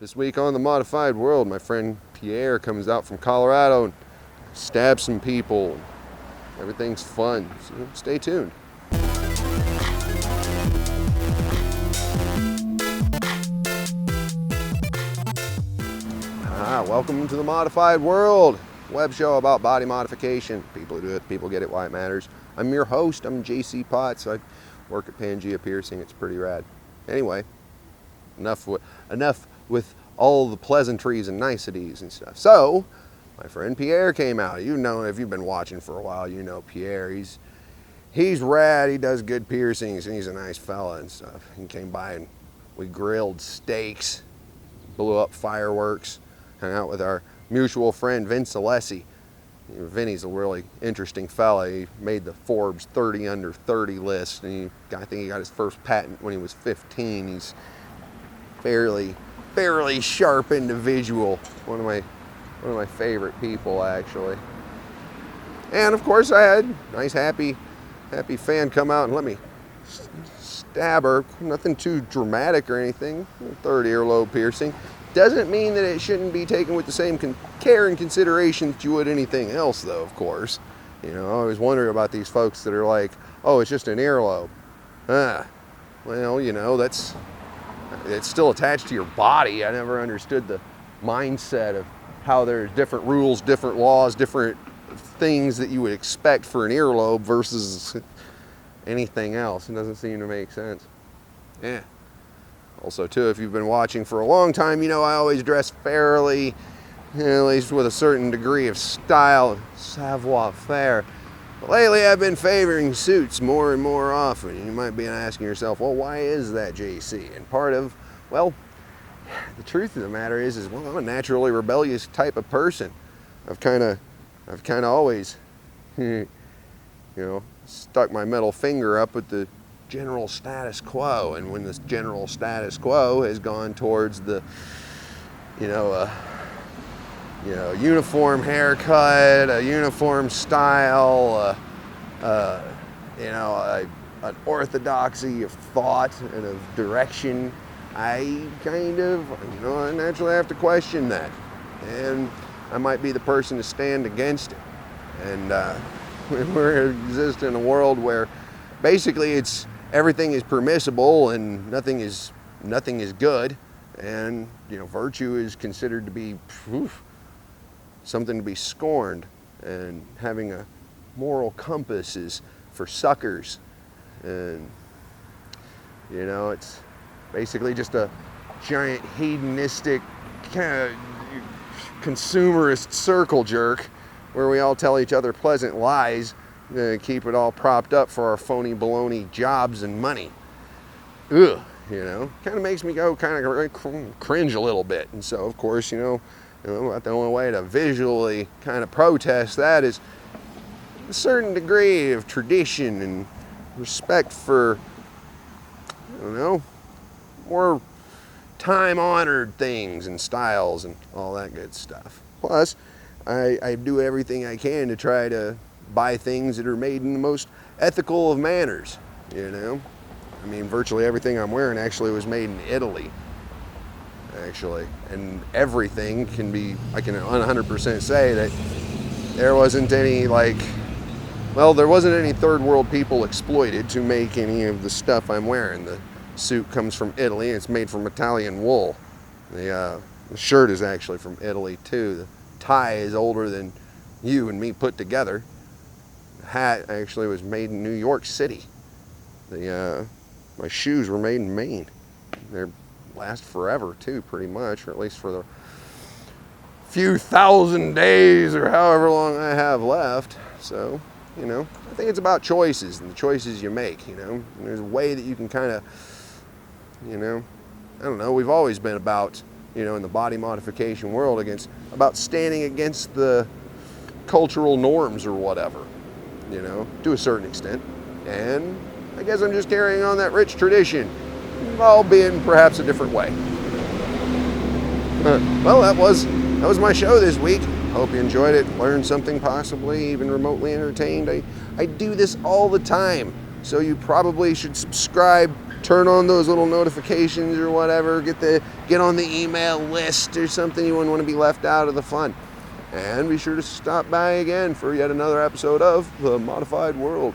This week on The Modified World, my friend Pierre comes out from Colorado and stabs some people. Everything's fun, so stay tuned. Welcome to The Modified World, web show about body modification. People who do it, people get it, why it matters. I'm your host, I'm JC Potts. I work at Pangea Piercing, it's pretty rad. Anyway, enough with all the pleasantries and niceties and stuff. So, my friend Pierre came out. You know, if you've been watching for a while, you know Pierre. He's rad, he does good piercings, and he's a nice fella and stuff. He came by and we grilled steaks, blew up fireworks, hung out with our mutual friend Vince Alessi. Vinny's a really interesting fella. He made the Forbes 30 under 30 list, and I think he got his first patent when he was 15. He's fairly sharp individual. One of my favorite people, actually. And of course, I had a nice happy fan come out and let me stab her. Nothing too dramatic or anything. Third earlobe piercing. Doesn't mean that it shouldn't be taken with the same care and consideration that you would anything else, though, of course. You know, I always wonder about these folks that are like, oh, it's just an earlobe. Well, you know, it's still attached to your body. I never understood the mindset of how there's different rules, different laws, different things that you would expect for an earlobe versus anything else. It doesn't seem to make sense. Yeah. Also, too, if you've been watching for a long time, you know I always dress fairly, at least with a certain degree of style and savoir-faire. But lately, I've been favoring suits more and more often. You might be asking yourself, well, why is that, JC? And part of, well, the truth of the matter is well, I'm a naturally rebellious type of person. I've kind of always, you know, stuck my middle finger up at the general status quo, and when this general status quo has gone towards the, uniform haircut, a uniform style, an orthodoxy of thought and of direction, I naturally have to question that, and I might be the person to stand against it. And we're exist in a world where basically everything is permissible and nothing is good, and virtue is considered to be something to be scorned, and having a moral compass is for suckers, and it's basically just a giant hedonistic kind of consumerist circle jerk where we all tell each other pleasant lies to keep it all propped up for our phony baloney jobs and money. Ugh, kind of makes me go kind of cringe a little bit. And so, of course, the only way to visually kind of protest that is a certain degree of tradition and respect for, more time-honored things and styles and all that good stuff. Plus, I do everything I can to try to buy things that are made in the most ethical of manners, I mean, virtually everything I'm wearing actually was made in Italy, actually. And everything I can 100% say that there wasn't any, there wasn't any third world people exploited to make any of the stuff I'm wearing. The suit comes from Italy, and it's made from Italian wool. The shirt is actually from Italy, too. The tie is older than you and me put together. The hat actually was made in New York City. My shoes were made in Maine. They last forever, too, pretty much, or at least for the few thousand days or however long I have left. So, I think it's about choices and the choices you make, And there's a way that you can kind of, I don't know, we've always been about, in the body modification world, about standing against the cultural norms or whatever, to a certain extent. And I guess I'm just carrying on that rich tradition, albeit in perhaps a different way. Well, that was my show this week. Hope you enjoyed it, learned something, possibly even remotely entertained. I do this all the time, so you probably should subscribe turn on those little notifications or whatever. Get on the email list or something. You wouldn't want to be left out of the fun. And be sure to stop by again for yet another episode of The Modified World.